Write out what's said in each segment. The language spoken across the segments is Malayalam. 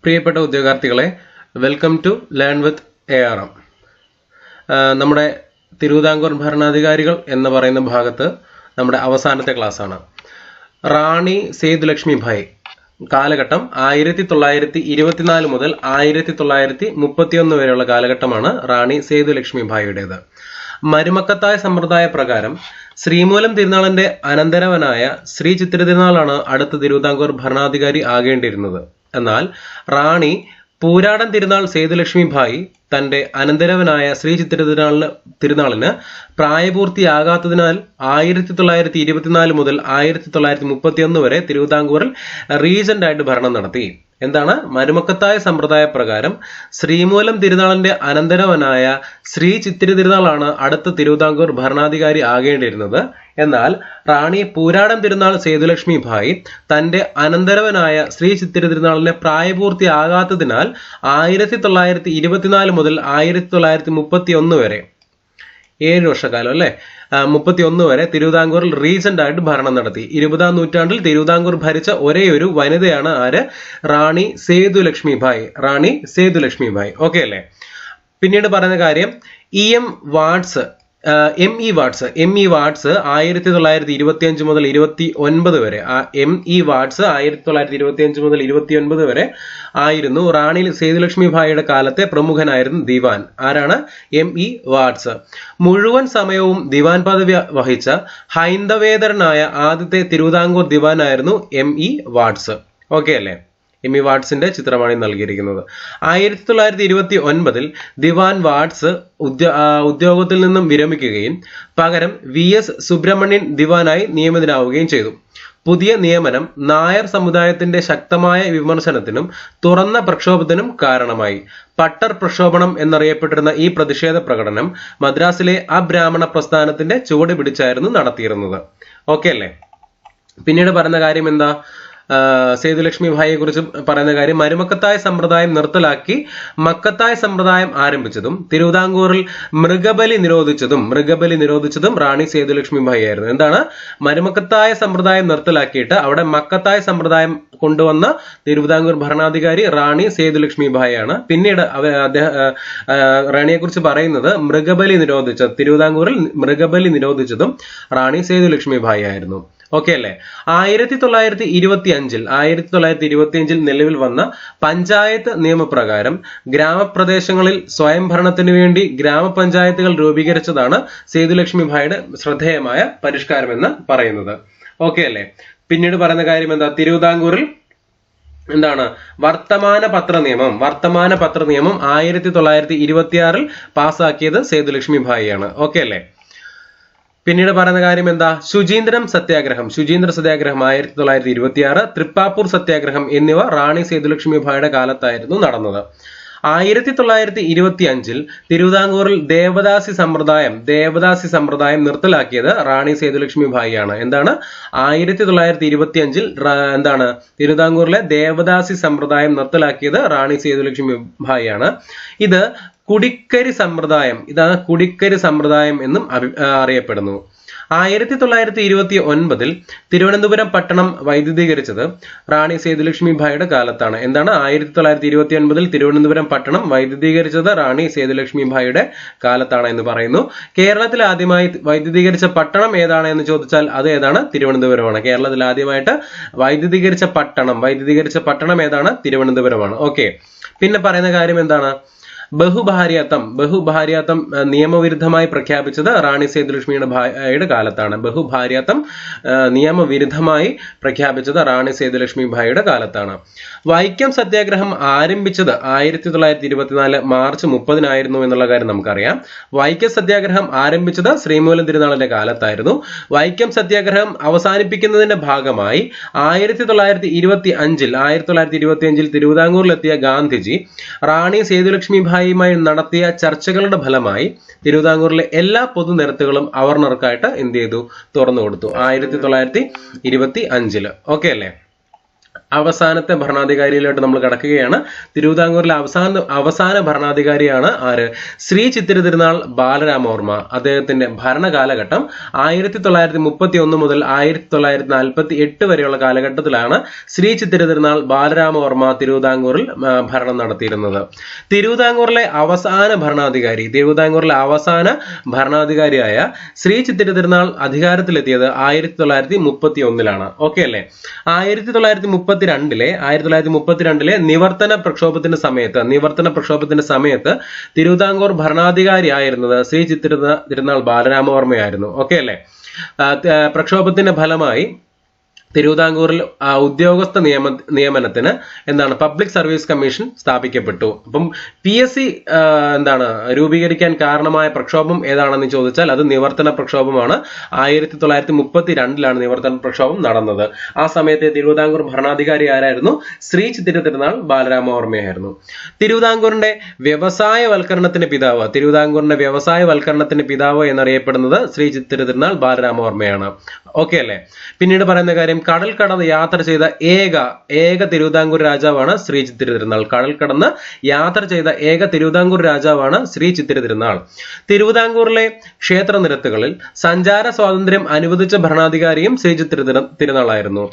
പ്രിയപ്പെട്ട ഉദ്യോഗാർത്ഥികളെ, welcome to learn with ARM. നമ്മുടെ തിരുവിതാംകൂർ ഭരണാധികാരികൾ എന്ന് പറയുന്ന ഭാഗത്ത് നമ്മുടെ അവസാനത്തെ ക്ലാസ്സാണ്. റാണി സേതുലക്ഷ്മി ഭായ് കാലഘട്ടം 1924 മുതൽ 1931 വരെയുള്ള കാലഘട്ടമാണ് റാണി സേതുലക്ഷ്മി ഭായിയുടേത്. മരുമക്കത്തായ സമ്പ്രദായ പ്രകാരം ശ്രീമൂലം തിരുനാളിന്റെ അനന്തരവനായ ശ്രീ ചിത്തിര തിരുനാളാണ് അടുത്ത തിരുവിതാംകൂർ ഭരണാധികാരി ആകേണ്ടിയിരുന്നത്. എന്നാൽ റാണി പൂരാടൻ തിരുനാൾ സേതുലക്ഷ്മി ഭായ് തന്റെ അനന്തരവനായ ശ്രീ ചിത്തിര തിരുനാളിന് പ്രായപൂർത്തിയാകാത്തതിനാൽ 1924 മുതൽ 1931 വരെ തിരുവിതാംകൂറിൽ റീജന്റ് ആയിട്ട് ഭരണം നടത്തി. എന്താണ്? മരുമക്കത്തായ സമ്പ്രദായ പ്രകാരം ശ്രീമൂലം തിരുനാളിന്റെ അനന്തരവനായ ശ്രീ ചിത്തിര തിരുനാളാണ് അടുത്ത തിരുവിതാംകൂർ ഭരണാധികാരി ആകേണ്ടിയിരുന്നത്. എന്നാൽ റാണി പൂരാടൻ തിരുനാൾ സേതുലക്ഷ്മി ഭായ് തന്റെ അനന്തരവനായ ശ്രീ ചിത്തിര തിരുനാളിന് പ്രായപൂർത്തിയാകാത്തതിനാൽ 1924 മുതൽ 1931 വരെ 7 വർഷക്കാലം 31 വരെ തിരുവിതാംകൂറിൽ റീജന്റ് ആയിട്ട് ഭരണം നടത്തി. 20-ാം നൂറ്റാണ്ടിൽ തിരുവിതാംകൂർ ഭരിച്ച ഒരേ ഒരു വനിതയാണ് ആര്? റാണി സേതുലക്ഷ്മി ഭായ്. റാണി സേതുലക്ഷ്മി ഭായ്. ഓക്കെ അല്ലേ? പിന്നീട് പറയുന്ന കാര്യം EM വാട്സ്, ME വാട്സ് 1925 മുതൽ 29 വരെ, ME വാട്സ് 1925 മുതൽ 29 വരെ ആയിരുന്നു റാണി സേതുലക്ഷ്മി ഭായിയുടെ കാലത്തെ പ്രമുഖനായിരുന്നു ദിവാൻ. ആരാണ്? ME വാട്സ്. മുഴുവൻ സമയവും ദിവാൻ പദവി വഹിച്ച ഹൈന്ദവേതരനായ ആദ്യത്തെ തിരുവിതാംകൂർ ദിവാനായിരുന്നു ME വാട്സ്. ഓക്കെ അല്ലേ? ME വാട്സിന്റെ ചിത്രമാണ് നൽകിയിരിക്കുന്നത്. 1929 ദിവാൻ വാട്സ് ഉദ്യോഗത്തിൽ നിന്നും വിരമിക്കുകയും പകരം VS സുബ്രഹ്മണ്യൻ ദിവാനായി നിയമിതനാവുകയും ചെയ്തു. പുതിയ നിയമനം നായർ സമുദായത്തിന്റെ ശക്തമായ വിമർശനത്തിനും തുറന്ന പ്രക്ഷോഭത്തിനും കാരണമായി. പട്ടർ പ്രക്ഷോഭണം എന്നറിയപ്പെട്ടിരുന്ന ഈ പ്രതിഷേധ പ്രകടനം മദ്രാസിലെ അബ്രാഹ്മണ പ്രസ്ഥാനത്തിന്റെ ചുവട് പിടിച്ചായിരുന്നു നടത്തിയിരുന്നത്. ഓക്കെ അല്ലേ? പിന്നീട് പറയുന്ന കാര്യം എന്താ? സേതുലക്ഷ്മി ഭായിയെ കുറിച്ച് പറയുന്ന കാര്യം, മരുമക്കത്തായ സമ്പ്രദായം നിർത്തലാക്കി മക്കത്തായ സമ്പ്രദായം ആരംഭിച്ചതും തിരുവിതാംകൂറിൽ മൃഗബലി നിരോധിച്ചതും റാണി സേതുലക്ഷ്മി ഭായി ആയിരുന്നു. എന്താണ്? മരുമക്കത്തായ സമ്പ്രദായം നിർത്തലാക്കിയിട്ട് അവിടെ മക്കത്തായ സമ്പ്രദായം കൊണ്ടുവന്ന തിരുവിതാംകൂർ ഭരണാധികാരി റാണി സേതുലക്ഷ്മി ഭായി ആണ്. പിന്നീട് റാണിയെ കുറിച്ച് പറയുന്നത് തിരുവിതാംകൂറിൽ മൃഗബലി നിരോധിച്ചതും റാണി സേതുലക്ഷ്മി ഭായി ആയിരുന്നു. ഓക്കെ അല്ലേ? 1925 നിലവിൽ വന്ന പഞ്ചായത്ത് നിയമപ്രകാരം ഗ്രാമപ്രദേശങ്ങളിൽ സ്വയംഭരണത്തിന് വേണ്ടി ഗ്രാമപഞ്ചായത്തുകൾ രൂപീകരിച്ചതാണ് സേതുലക്ഷ്മി ഭായിയുടെ ശ്രദ്ധേയമായ പരിഷ്കാരം എന്ന് പറയുന്നത്. ഓക്കെ അല്ലേ? പിന്നീട് പറയുന്ന കാര്യം എന്താ? തിരുവിതാംകൂറിൽ എന്താണ്? വർത്തമാന പത്ര നിയമം 1926 പാസ്സാക്കിയത് സേതുലക്ഷ്മി ഭായിയാണ്. ഓക്കെ അല്ലേ? പിന്നീട് പറയുന്ന കാര്യം എന്താ? ശുചീന്ദ്ര സത്യാഗ്രഹം 1926, തൃപ്പാപ്പൂർ സത്യാഗ്രഹം എന്നിവ റാണി സേതുലക്ഷ്മി ഭായിയുടെ കാലത്തായിരുന്നു നടന്നത്. 1925 തിരുവിതാംകൂറിൽ ദേവദാസി സമ്പ്രദായം നിർത്തലാക്കിയത് റാണി സേതുലക്ഷ്മി ഭായിയാണ്. എന്താണ്? 1925 എന്താണ്? തിരുവിതാംകൂറിലെ ദേവദാസി സമ്പ്രദായം നിർത്തലാക്കിയത് റാണി സേതുലക്ഷ്മി ഭായിയാണ്. ഇത് കുടിക്കരി സമ്പ്രദായം എന്നും അറിയപ്പെടുന്നു. 1929 തിരുവനന്തപുരം പട്ടണം വൈദ്യുതീകരിച്ചത് റാണി സേതുലക്ഷ്മി ഭായിയുടെ കാലത്താണ്. എന്താണ്? 1929 തിരുവനന്തപുരം പട്ടണം വൈദ്യുതീകരിച്ചത് റാണി സേതുലക്ഷ്മി ഭായിയുടെ കാലത്താണ് എന്ന് പറയുന്നു. കേരളത്തിൽ ആദ്യമായി വൈദ്യുതീകരിച്ച പട്ടണം ഏതാണ് എന്ന് ചോദിച്ചാൽ അത് ഏതാണ്? തിരുവനന്തപുരമാണ്. കേരളത്തിൽ ആദ്യമായിട്ട് വൈദ്യുതീകരിച്ച പട്ടണം ഏതാണ്? തിരുവനന്തപുരമാണ്. ഓക്കെ. പിന്നെ പറയുന്ന കാര്യം എന്താണ്? ബഹുഭാര്യാത്തം നിയമവിരുദ്ധമായി പ്രഖ്യാപിച്ചത് റാണി സേതുലക്ഷ്മിയുടെ ഭായിയുടെ കാലത്താണ്. ബഹുഭാര്യാത്തം നിയമവിരുദ്ധമായി പ്രഖ്യാപിച്ചത് റാണി സേതുലക്ഷ്മി ഭായിയുടെ കാലത്താണ്. വൈക്കം സത്യാഗ്രഹം ആരംഭിച്ചത് 1924 മാർച്ച് 30 എന്നുള്ള കാര്യം നമുക്കറിയാം. വൈക്കം സത്യാഗ്രഹം ആരംഭിച്ചത് ശ്രീമൂലം തിരുനാളിന്റെ കാലത്തായിരുന്നു. വൈക്കം സത്യാഗ്രഹം അവസാനിപ്പിക്കുന്നതിന്റെ ഭാഗമായി 1925 തിരുവിതാംകൂറിലെത്തിയ ഗാന്ധിജി റാണി സേതുലക്ഷ്മി ഭായിയുമായി നടത്തിയ ചർച്ചകളുടെ ഫലമായി തിരുവിതാംകൂറിലെ എല്ലാ പൊതുനിരത്തുകളും അവർണർക്കായിട്ട് എന്ത് ചെയ്തു? തുറന്നു കൊടുത്തു 1925. ഓക്കെ അല്ലേ? അവസാനത്തെ ഭരണാധികാരിയിലോട്ട് നമ്മൾ കടക്കുകയാണ്. തിരുവിതാംകൂറിലെ അവസാന ഭരണാധികാരിയാണ് ആര്? ശ്രീ ചിത്തിര തിരുനാൾ ബാലരാമവർമ്മ. അദ്ദേഹത്തിന്റെ ഭരണകാലഘട്ടം 1931 മുതൽ 1948 വരെയുള്ള കാലഘട്ടത്തിലാണ് ശ്രീ ചിത്തിര തിരുനാൾ ബാലരാമവർമ്മ തിരുവിതാംകൂറിൽ ഭരണം നടത്തിയിരുന്നത്. തിരുവിതാംകൂറിലെ അവസാന ഭരണാധികാരിയായ ശ്രീ ചിത്തിര തിരുനാൾ അധികാരത്തിലെത്തിയത് 1931 ഓക്കെ അല്ലേ? 1932 നിവർത്തന പ്രക്ഷോഭത്തിന്റെ സമയത്ത് തിരുവിതാംകൂർ ഭരണാധികാരിയായിരുന്നത് ശ്രീ ചിത്തിര തിരുനാൾ ബാലരാമവർമ്മയായിരുന്നു. ഓക്കെ അല്ലേ? പ്രക്ഷോഭത്തിന്റെ ഫലമായി തിരുവിതാംകൂറിൽ ഉദ്യോഗസ്ഥ നിയമനത്തിന് പബ്ലിക് സർവീസ് കമ്മീഷൻ സ്ഥാപിക്കപ്പെട്ടു. അപ്പം PSC രൂപീകരിക്കാൻ കാരണമായ പ്രക്ഷോഭം ഏതാണെന്ന് ചോദിച്ചാൽ അത് നിവർത്തന പ്രക്ഷോഭമാണ്. 1932 നിവർത്തന പ്രക്ഷോഭം നടന്നത്. ആ സമയത്തെ തിരുവിതാംകൂർ ഭരണാധികാരി ആരായിരുന്നു? ശ്രീ ചിത്തിര തിരുനാൾ ബാലരാമവർമ്മയായിരുന്നു. തിരുവിതാംകൂറിന്റെ വ്യവസായവൽക്കരണത്തിന്റെ പിതാവ് എന്നറിയപ്പെടുന്നത് ശ്രീ ചിത്തിര തിരുനാൾ ബാലരാമവർമ്മയാണ്. ഓക്കെ അല്ലേ? പിന്നീട് പറയുന്ന കാര്യം, കടൽ കടന്ന് യാത്ര ചെയ്ത ഏക തിരുവിതാംകൂർ രാജാവാണ് ശ്രീ ചിത്തിര തിരുനാൾ. കടൽ കടന്ന് യാത്ര ചെയ്ത ഏക തിരുവിതാംകൂർ രാജാവാണ് ശ്രീ ചിത്തിര തിരുനാൾ. തിരുവിതാംകൂറിലെ ക്ഷേത്രനിരത്തുകളിൽ സഞ്ചാര സ്വാതന്ത്ര്യം അനുവദിച്ച ഭരണാധികാരിയും ശ്രീ ചിത്തിര തിരുനാളായിരുന്നു.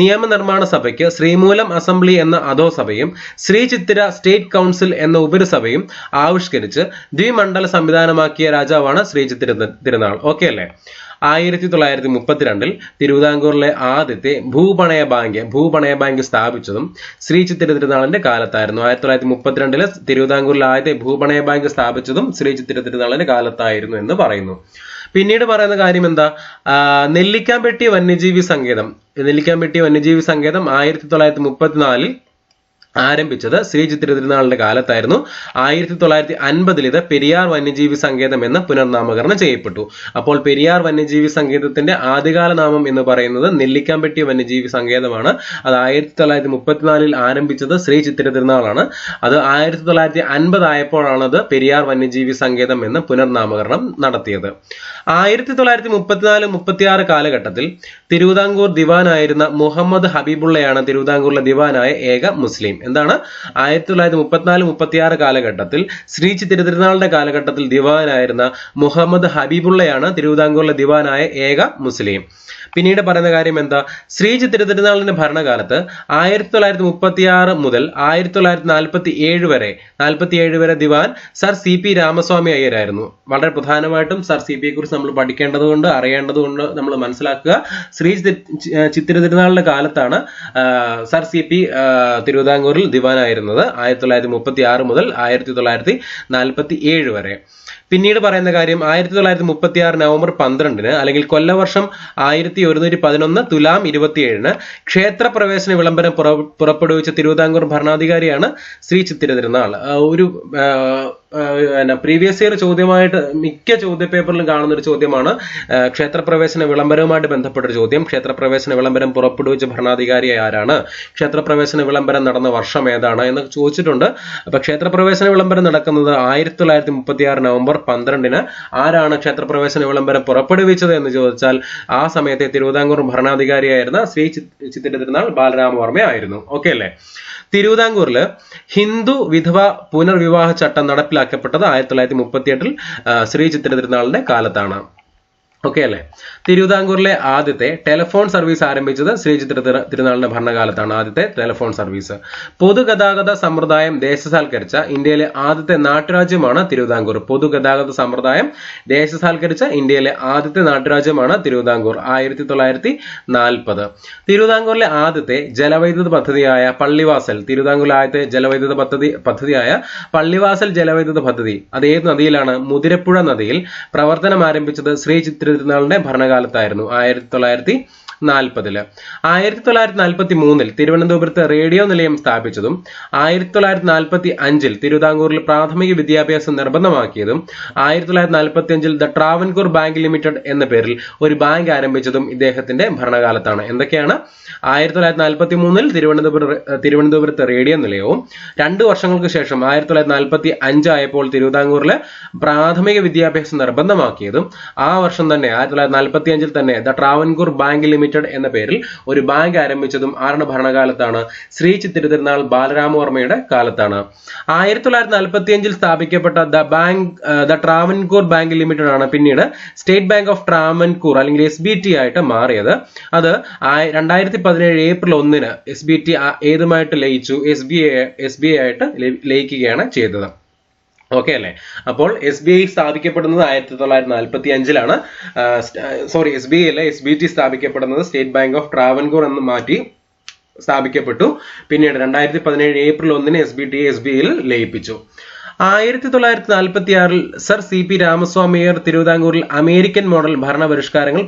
നിയമനിർമ്മാണ സഭയ്ക്ക് ശ്രീമൂലം അസംബ്ലി എന്ന അധോസഭയും ശ്രീ ചിത്തിര സ്റ്റേറ്റ് കൗൺസിൽ എന്ന ഉപരിസഭയും ആവിഷ്കരിച്ച് ദ്വിമണ്ഡല സംവിധാനമാക്കിയ രാജാവാണ് ശ്രീ ചിത്തിര തിരുനാൾ. ഓക്കെ അല്ലേ? 1932 തിരുവിതാംകൂറിലെ ആദ്യത്തെ ഭൂപണയ ബാങ്ക് സ്ഥാപിച്ചതും ശ്രീ ചിത്തിര തിരുനാളിന്റെ കാലത്തായിരുന്നു. 1932 തിരുവിതാംകൂറിലെ ആദ്യത്തെ ഭൂപണയ ബാങ്ക് സ്ഥാപിച്ചതും ശ്രീ ചിത്തിര തിരുനാളിന്റെ കാലത്തായിരുന്നു എന്ന് പറയുന്നു. പിന്നീട് പറയുന്ന കാര്യം എന്താ? നെല്ലിക്കാംപെട്ടി വന്യജീവി സങ്കേതം 1934 ആരംഭിച്ചത് ശ്രീ ചിത്തിര തിരുനാളിന്റെ കാലത്തായിരുന്നു. 1950 ഇത് പെരിയാർ വന്യജീവി സങ്കേതം എന്ന് പുനർനാമകരണം ചെയ്യപ്പെട്ടു. അപ്പോൾ പെരിയാർ വന്യജീവി സങ്കേതത്തിന്റെ ആദ്യകാല നാമം എന്ന് പറയുന്നത് നെല്ലിക്കാംപെട്ടി വന്യജീവി സങ്കേതമാണ്. അത് 1934 ആരംഭിച്ചത് ശ്രീ ചിത്തിര തിരുനാളാണ്. അത് 1950 ആയപ്പോഴാണ് അത് പെരിയാർ വന്യജീവി സങ്കേതം എന്ന് പുനർനാമകരണം നടത്തിയത്. 1934-36 കാലഘട്ടത്തിൽ തിരുവിതാംകൂർ ദിവാനായിരുന്ന മുഹമ്മദ് ഹബീബുള്ളയാണ് തിരുവിതാംകൂറിലെ ദിവാനായ ഏക മുസ്ലിം. 1934-36 കാലഘട്ടത്തിൽ ശ്രീ ചിത്തിര തിരുനാളിന്റെ കാലഘട്ടത്തിൽ ദിവാനായിരുന്ന മുഹമ്മദ് ഹബീബുള്ളയാണ് തിരുവിതാംകൂറിലെ ദിവാനായ ഏക മുസ്ലിം. പിന്നീട് പറയുന്ന കാര്യം എന്താ? ശ്രീ ചിത്തിര തിരുനാളിന്റെ ഭരണകാലത്ത് 1936 മുതൽ 1947 വരെ ദിവാൻ സർ CP രാമസ്വാമി അയ്യരായിരുന്നു. വളരെ പ്രധാനമായിട്ടും സർ CP യെ കുറിച്ച് നമ്മൾ പഠിക്കേണ്ടതുകൊണ്ട് അറിയേണ്ടതുകൊണ്ട് നമ്മൾ മനസ്സിലാക്കുക. ശ്രീ ചിത്തിര തിരുനാളിന്റെ കാലത്താണ് സർ CP തിരുവിതാംകൂറിൽ ദിവാനായിരുന്നത്. 1936 മുതൽ 1947 വരെ. പിന്നീട് പറയുന്ന കാര്യം 1936 നവംബർ 12 അല്ലെങ്കിൽ കൊല്ലവർഷം 1111 തുലാം 27 ക്ഷേത്രപ്രവേശന വിളംബരം പുറപ്പെടുവിച്ച തിരുവിതാംകൂർ ഭരണാധികാരിയാണ് ശ്രീ ചിത്തിര തിരുനാൾ. ഒരു പ്രീവിയസ് ഇയർ ചോദ്യമായിട്ട് മിക്ക ചോദ്യപേപ്പറിലും കാണുന്ന ഒരു ചോദ്യമാണ് ക്ഷേത്രപ്രവേശന വിളംബരവുമായിട്ട് ബന്ധപ്പെട്ടൊരു ചോദ്യം. ക്ഷേത്രപ്രവേശന വിളംബരം പുറപ്പെടുവിച്ച ഭരണാധികാരി ആരാണ്? ക്ഷേത്രപ്രവേശന വിളംബരം നടന്ന വർഷം ഏതാണ് എന്ന് ചോദിച്ചിട്ടുണ്ട്. അപ്പൊ ക്ഷേത്രപ്രവേശന വിളംബരം നടക്കുന്നത് 1936 നവംബർ 12 ആരാണ് ക്ഷേത്രപ്രവേശന വിളംബരം പുറപ്പെടുവിച്ചത് എന്ന് ചോദിച്ചാൽ ആ സമയത്തെ തിരുവിതാംകൂർ ഭരണാധികാരിയായിരുന്ന ശ്രീ ചിത്തിര തിരുനാൾ ബാലരാമവർമ്മ ആയിരുന്നു. ഓക്കെ അല്ലേ? തിരുവിതാംകൂറിൽ ഹിന്ദു വിധവ പുനർവിവാഹ ചട്ടം നടപ്പിലാക്കപ്പെട്ടത് 1938 ശ്രീ ചിത്തിര തിരുനാളിന്റെ കാലത്താണ്. ഓക്കെ അല്ലേ? തിരുവിതാംകൂറിലെ ആദ്യത്തെ ടെലിഫോൺ സർവീസ് ആരംഭിച്ചത് ശ്രീ ചിത്തിര തിരുനാളിന്റെ ഭരണകാലത്താണ്. ആദ്യത്തെ ടെലിഫോൺ സർവീസ്. പൊതുഗതാഗത സമ്പ്രദായം ദേശസാൽക്കരിച്ച ഇന്ത്യയിലെ ആദ്യത്തെ നാട്ടുരാജ്യമാണ് തിരുവിതാംകൂർ. പൊതുഗതാഗത സമ്പ്രദായം ദേശസാൽക്കരിച്ച ഇന്ത്യയിലെ ആദ്യത്തെ നാട്ടുരാജ്യമാണ് തിരുവിതാംകൂർ. 1940. തിരുവിതാംകൂറിലെ ആദ്യത്തെ ജലവൈദ്യുത പദ്ധതിയായ പള്ളിവാസൽ തിരുവിതാംകൂറിലെ ആദ്യത്തെ ജലവൈദ്യുത പദ്ധതിയായ പള്ളിവാസൽ ജലവൈദ്യുത പദ്ധതി അത് ഏത് നദിയിലാണ്? മുതിരപ്പുഴ നദിയിൽ പ്രവർത്തനം ആരംഭിച്ചത് ശ്രീ ചിത്തിര തിരുനാളിന്റെ ഭരണകാലത്തായിരുന്നു. 1940. 1943 തിരുവനന്തപുരത്ത് റേഡിയോ നിലയം സ്ഥാപിച്ചതും 1945 തിരുവിതാംകൂറിൽ പ്രാഥമിക വിദ്യാഭ്യാസം നിർബന്ധമാക്കിയതും 1945 ദ ട്രാവൻകൂർ ബാങ്ക് ലിമിറ്റഡ് എന്ന പേരിൽ ഒരു ബാങ്ക് ആരംഭിച്ചതും ഇദ്ദേഹത്തിന്റെ ഭരണകാലത്താണ്. എന്തൊക്കെയാണ്? 1943 തിരുവനന്തപുരത്ത് റേഡിയോ നിലയവും 2 വർഷങ്ങൾക്ക് ശേഷം 1945 ആയപ്പോൾ തിരുവിതാംകൂറിലെ പ്രാഥമിക വിദ്യാഭ്യാസം നിർബന്ധമാക്കിയതും ആ വർഷം തന്നെ 1945 തന്നെ the Travancore bank limited limited എന്ന പേരിൽ ഒരു ബാങ്ക് ആരംഭിച്ചതും ആരുടെ ഭരണകാലത്താണ്? ശ്രീ ചിത്തിര തിരുനാൾ ബാലരാമവർമ്മയുടെ കാലത്താണ്. 1945 സ്ഥാപിക്കപ്പെട്ട ദ ട്രാവൻകൂർ ബാങ്ക് ലിമിറ്റഡ് ആണ് പിന്നീട് സ്റ്റേറ്റ് ബാങ്ക് ഓഫ് ട്രാവൻകൂർ അല്ലെങ്കിൽ SBT ആയിട്ട് മാറിയത്. അത് 2017 ഏപ്രിൽ 1 SBT ഏതുമായിട്ട് ലയിച്ചു? SBI ആയിട്ട് ലയിക്കുകയാണ് ചെയ്തത്. ഓക്കെ അല്ലേ? അപ്പോൾ SBI സ്ഥാപിക്കപ്പെടുന്നത് 1945 SBI അല്ല, SBT സ്ഥാപിക്കപ്പെടുന്നത് സ്റ്റേറ്റ് ബാങ്ക് ഓഫ് ട്രാവൻകൂർ എന്ന് മാറ്റി സ്ഥാപിക്കപ്പെട്ടു. പിന്നീട് 2017 ഏപ്രിൽ 1 SBIയിൽ ലയിപ്പിച്ചു. 1946 സർ CP രാമസ്വാമി അയ്യർ തിരുവിതാംകൂറിൽ അമേരിക്കൻ മോഡൽ ഭരണപരിഷ്കാരങ്ങൾ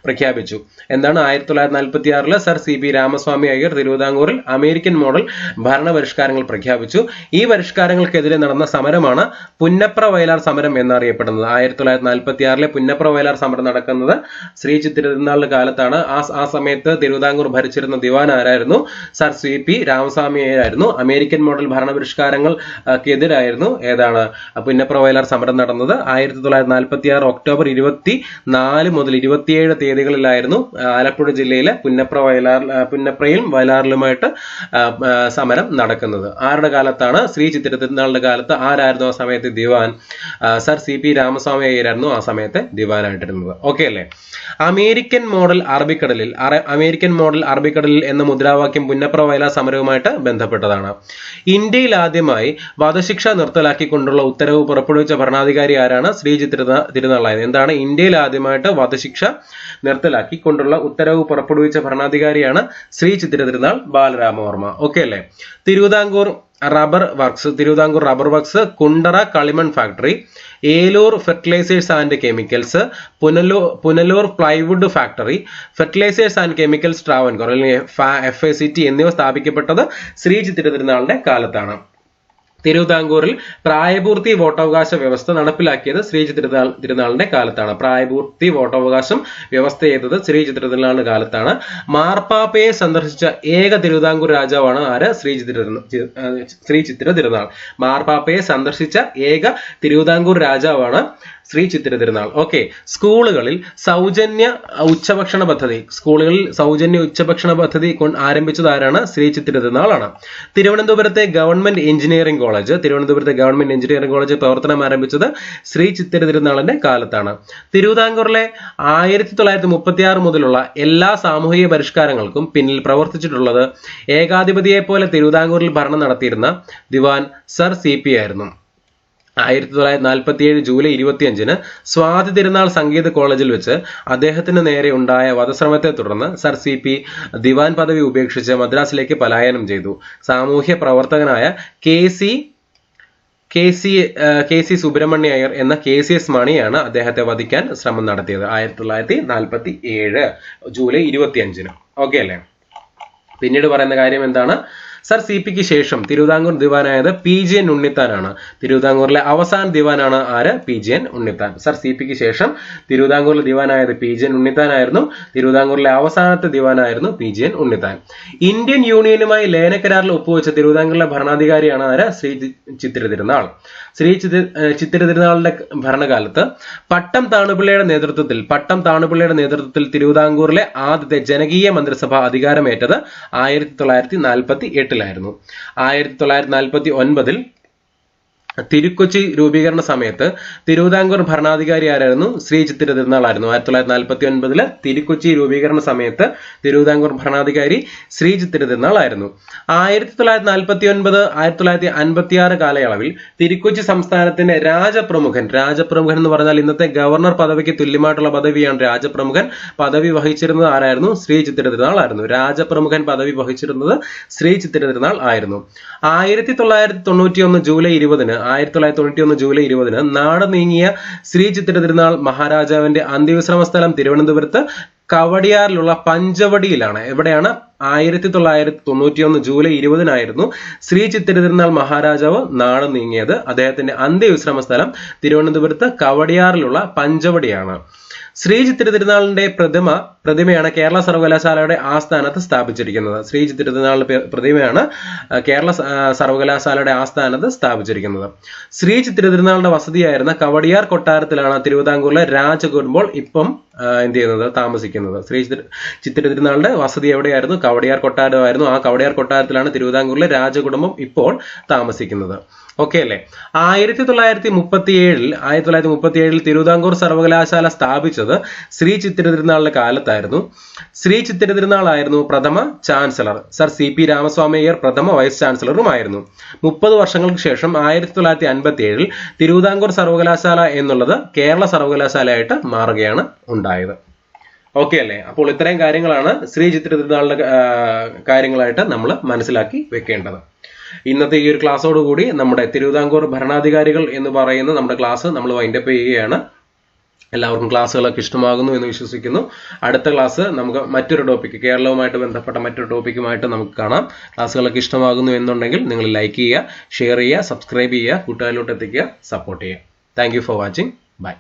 പ്രഖ്യാപിച്ചു. എന്താണ് 1946 സർ CP രാമസ്വാമി അയ്യർ തിരുവിതാംകൂറിൽ അമേരിക്കൻ മോഡൽ ഭരണപരിഷ്കാരങ്ങൾ പ്രഖ്യാപിച്ചു. ഈ പരിഷ്കാരങ്ങൾക്കെതിരെ നടന്ന സമരമാണ് പുന്നപ്ര വയലാർ സമരം എന്നറിയപ്പെടുന്നത്. 1946 പുന്നപ്ര വയലാർ സമരം നടക്കുന്നത് ശ്രീ ചിത്തിര തിരുനാളിന്റെ കാലത്താണ്. ആ സമയത്ത് തിരുവിതാംകൂർ ഭരിച്ചിരുന്ന ദിവാൻ ആരായിരുന്നു? സർ CP രാമസ്വാമി അയ്യരായിരുന്നു. അമേരിക്കൻ മോഡൽ ഭരണപരിഷ്കാരങ്ങൾ എതിരായിരുന്നു ഏതാണ് പുന്നപ്ര വയലാർ സമരം നടന്നത്. 1946 ഒക്ടോബർ 24 മുതൽ 27 തീയതികളിലായിരുന്നു ആലപ്പുഴ ജില്ലയിലെ പുന്നപ്രയിലും വയലാറിലുമായിട്ട് സമരം നടക്കുന്നത്. ആരുടെ കാലത്താണ്? ശ്രീ ചിത്തിര തിരുനാളിന്റെ കാലത്ത്. ആരായിരുന്നു ആ സമയത്ത് ദിവാൻ? സർ CP രാമസ്വാമി അയ്യരായിരുന്നു ആ സമയത്ത് ദിവാനായിട്ടിരുന്നത്. ഓക്കെ അല്ലേ? അമേരിക്കൻ മോഡൽ അറബിക്കടലിൽ എന്ന മുദ്രാവാക്യം പുന്നപ്ര വയലാർ സമരവുമായിട്ട് ബന്ധപ്പെട്ടതാണ്. ഇന്ത്യയിൽ ആദ്യമായി വധശിക്ഷ നിർത്തലാക്കിക്കൊണ്ടുള്ള ഉത്തരവ് പുറപ്പെടുവിച്ച ഭരണാധികാരി ആരാണ്? ശ്രീ ചിത്തിര തിരുനാളായിരുന്നു. എന്താണ്? ഇന്ത്യയിൽ ആദ്യമായിട്ട് വധശിക്ഷ നിർത്തലാക്കിക്കൊണ്ടുള്ള ഉത്തരവ് പുറപ്പെടുവിച്ച ഭരണാധികാരിയാണ് ശ്രീ ചിത്തിര തിരുനാൾ ബാലരാമവർമ്മ. ഓക്കെ അല്ലേ? തിരുവിതാംകൂർ റബ്ബർ വർക്ക്സ്, കുണ്ടറ കളിമൺ factory, Eloor fertilisers and chemicals, Punalur plywood factory, fertilisers and chemicals Travancore അല്ലെങ്കിൽ FACT എന്നിവ സ്ഥാപിക്കപ്പെട്ടത് ശ്രീ ചിത്തിര തിരുനാളിന്റെ കാലത്താണ്. തിരുവിതാംകൂറിൽ പ്രായപൂർത്തി വോട്ടവകാശ വ്യവസ്ഥ നടപ്പിലാക്കിയത് ശ്രീ ചിത്തിര തിരുനാളിന്റെ കാലത്താണ്. പ്രായപൂർത്തി വോട്ടവകാശം വ്യവസ്ഥ ചെയ്തത് ശ്രീ ചിത്തിര തിരുനാളിന്റെ കാലത്താണ്. മാർപ്പാപ്പയെ സന്ദർശിച്ച ഏക തിരുവിതാംകൂർ രാജാവാണ് ആര്? ശ്രീ ചിത്തിര തിരുനാൾ. മാർപ്പാപ്പയെ സന്ദർശിച്ച ഏക തിരുവിതാംകൂർ രാജാവാണ് ശ്രീ ചിത്തിര തിരുനാൾ. ഓക്കെ. സ്കൂളുകളിൽ സൗജന്യ ഉച്ചഭക്ഷണ പദ്ധതി ആരംഭിച്ചത് ആരാണ്? ശ്രീ ചിത്തിര തിരുനാളാണ്. തിരുവനന്തപുരത്തെ ഗവൺമെന്റ് എഞ്ചിനീയറിംഗ് കോളേജ് പ്രവർത്തനം ആരംഭിച്ചത് ശ്രീ ചിത്തിര തിരുനാളിന്റെ കാലത്താണ്. തിരുവിതാംകൂറിലെ 1936 മുതലുള്ള എല്ലാ സാമൂഹിക പരിഷ്കാരങ്ങൾക്കും പിന്നിൽ പ്രവർത്തിച്ചിട്ടുള്ളത് ഏകാധിപതിയെ പോലെ തിരുവിതാംകൂറിൽ ഭരണം നടത്തിയിരുന്ന ദിവാൻ സർ CP ആയിരുന്നു. 1947 ജൂലൈ 25 സ്വാതി തിരുനാൾ സംഗീത കോളേജിൽ വെച്ച് അദ്ദേഹത്തിന് നേരെ ഉണ്ടായ വധശ്രമത്തെ തുടർന്ന് സർ CP ദിവാൻ പദവി ഉപേക്ഷിച്ച് മദ്രാസിലേക്ക് പലായനം ചെയ്തു. സാമൂഹ്യ പ്രവർത്തകനായ KC സുബ്രഹ്മണ്യ അയ്യർ എന്ന KCS മണിയാണ് അദ്ദേഹത്തെ വധിക്കാൻ ശ്രമം നടത്തിയത് 1947 ജൂലൈ 25. ഓക്കെ അല്ലേ? പിന്നീട് പറയുന്ന കാര്യം എന്താണ്? സർ CPക്ക് ശേഷം തിരുവിതാംകൂർ ദിവാനായത് PGN ഉണ്ണിത്താനാണ്. തിരുവിതാംകൂറിലെ അവസാന ദിവാനാണ് ആര്? PGN ഉണ്ണിത്താൻ. സർ CPക്ക് ശേഷം തിരുവിതാംകൂറിലെ ദിവാനായത് PGN ഉണ്ണിത്താനായിരുന്നു. തിരുവിതാംകൂറിലെ അവസാനത്തെ ദിവാനായിരുന്നു PGN ഉണ്ണിത്താൻ. ഇന്ത്യൻ യൂണിയനുമായി ലയനക്കരാറിൽ ഒപ്പുവെച്ച തിരുവിതാംകൂറിലെ ഭരണാധികാരിയാണ് ആര്? ശ്രീ ചിത്തിര തിരുനാൾ. ശ്രീ ചിത്തിര തിരുനാളിന്റെ ഭരണകാലത്ത് പട്ടം താണുപിള്ളയുടെ നേതൃത്വത്തിൽ തിരുവിതാംകൂറിലെ ആദ്യത്തെ ജനകീയ മന്ത്രിസഭ അധികാരമേറ്റത് 1948-ലായിരുന്നു. 1949 തിരുക്കൊച്ചി രൂപീകരണ സമയത്ത് തിരുവിതാംകൂർ ഭരണാധികാരി ആരായിരുന്നു? ശ്രീ ചിത്തിര തിരുനാളായിരുന്നു. 1949 തിരുക്കൊച്ചി രൂപീകരണ സമയത്ത് തിരുവിതാംകൂർ ഭരണാധികാരി ശ്രീ ചിത്തിര തിരുനാളായിരുന്നു. 1949-1956 കാലയളവിൽ തിരുക്കൊച്ചി സംസ്ഥാനത്തിന്റെ രാജപ്രമുഖൻ എന്ന് പറഞ്ഞാൽ ഇന്നത്തെ ഗവർണർ പദവിക്ക് തുല്യമായിട്ടുള്ള പദവിയാണ് രാജപ്രമുഖൻ. പദവി വഹിച്ചിരുന്നത് ആരായിരുന്നു? ശ്രീ ചിത്തിര തിരുനാൾ ആയിരുന്നു. രാജപ്രമുഖൻ പദവി വഹിച്ചിരുന്നത് ശ്രീ ചിത്തിര തിരുനാൾ ആയിരുന്നു. 1991 ജൂലൈ 20 നാട് നീങ്ങിയ ശ്രീ ചിത്തിര തിരുനാൾ മഹാരാജാവിന്റെ അന്ത്യവിശ്രമ സ്ഥലം തിരുവനന്തപുരത്ത് കവടിയാറിലുള്ള പഞ്ചവടിയിലാണ്. എവിടെയാണ്? 1991 ജൂലൈ 20 ശ്രീ ചിത്തിര തിരുനാൾ മഹാരാജാവ് നാട് നീങ്ങിയത്. അദ്ദേഹത്തിന്റെ അന്ത്യവിശ്രമ സ്ഥലം തിരുവനന്തപുരത്ത് കവടിയാറിലുള്ള പഞ്ചവടിയാണ്. ശ്രീ ചിത്തിര തിരുനാളിന്റെ പ്രതിമയാണ് കേരള സർവകലാശാലയുടെ ആസ്ഥാനത്ത് സ്ഥാപിച്ചിരിക്കുന്നത്. ശ്രീ ചിത്തിര തിരുനാളിന്റെ പ്രതിമയാണ് കേരള സർവകലാശാലയുടെ ആസ്ഥാനത്ത് സ്ഥാപിച്ചിരിക്കുന്നത്. ശ്രീ ചിത്തിര തിരുനാളിന്റെ വസതിയായിരുന്ന കവടിയാർ കൊട്ടാരത്തിലാണ് തിരുവിതാംകൂറിലെ രാജകുടുംബം എന്ത് ചെയ്യുന്നത്, താമസിക്കുന്നത്. ശ്രീ ചിത്തിര തിരുനാളിന്റെ വസതി എവിടെയായിരുന്നു? കവടിയാർ കൊട്ടാരമായിരുന്നു. ആ കവടിയാർ കൊട്ടാരത്തിലാണ് തിരുവിതാംകൂറിലെ രാജകുടുംബം ഇപ്പോൾ താമസിക്കുന്നത്. ഓക്കെ അല്ലേ? 1937 തിരുവിതാംകൂർ സർവകലാശാല സ്ഥാപിച്ചത് ശ്രീ ചിത്തിര തിരുനാളിന്റെ കാലത്തായിരുന്നു. ശ്രീ ചിത്തിര തിരുനാളായിരുന്നു പ്രഥമ chancellor. Sir CP Ramaswamy Iyer പ്രഥമ വൈസ് ചാൻസലറുമായിരുന്നു. 30 വർഷങ്ങൾക്ക് ശേഷം 1957 തിരുവിതാംകൂർ സർവകലാശാല എന്നുള്ളത് കേരള സർവകലാശാലയായിട്ട് മാറുകയാണ് ഉണ്ടായത്. ഓക്കെ അല്ലേ? അപ്പോൾ ഇത്രയും കാര്യങ്ങളാണ് ശ്രീ ചിത്തിര തിരുനാളിന്റെ കാര്യങ്ങളായിട്ട് നമ്മൾ മനസ്സിലാക്കി വെക്കേണ്ടത്. ഇന്നത്തെ ഈ ഒരു ക്ലാസ്സോടുകൂടി നമ്മുടെ തിരുവിതാംകൂർ ഭരണാധികാരികൾ എന്ന് പറയുന്ന നമ്മുടെ ക്ലാസ് നമ്മൾ വൈൻഡപ്പ് ചെയ്യുകയാണ്. എല്ലാവർക്കും ക്ലാസ്സുകളൊക്കെ ഇഷ്ടമാകുന്നു എന്ന് വിശ്വസിക്കുന്നു. അടുത്ത ക്ലാസ് നമുക്ക് മറ്റൊരു ടോപ്പിക്ക്, കേരളവുമായിട്ട് ബന്ധപ്പെട്ട മറ്റൊരു ടോപ്പിക്കുമായിട്ട് നമുക്ക് കാണാം. ക്ലാസ്സുകളൊക്കെ ഇഷ്ടമാകുന്നു എന്നുണ്ടെങ്കിൽ നിങ്ങൾ ലൈക്ക് ചെയ്യുക, ഷെയർ ചെയ്യുക, സബ്സ്ക്രൈബ് ചെയ്യുക, കൂട്ടുകാരിലോട്ട് എത്തിക്കുക, സപ്പോർട്ട് ചെയ്യുക. Thank you for watching. By.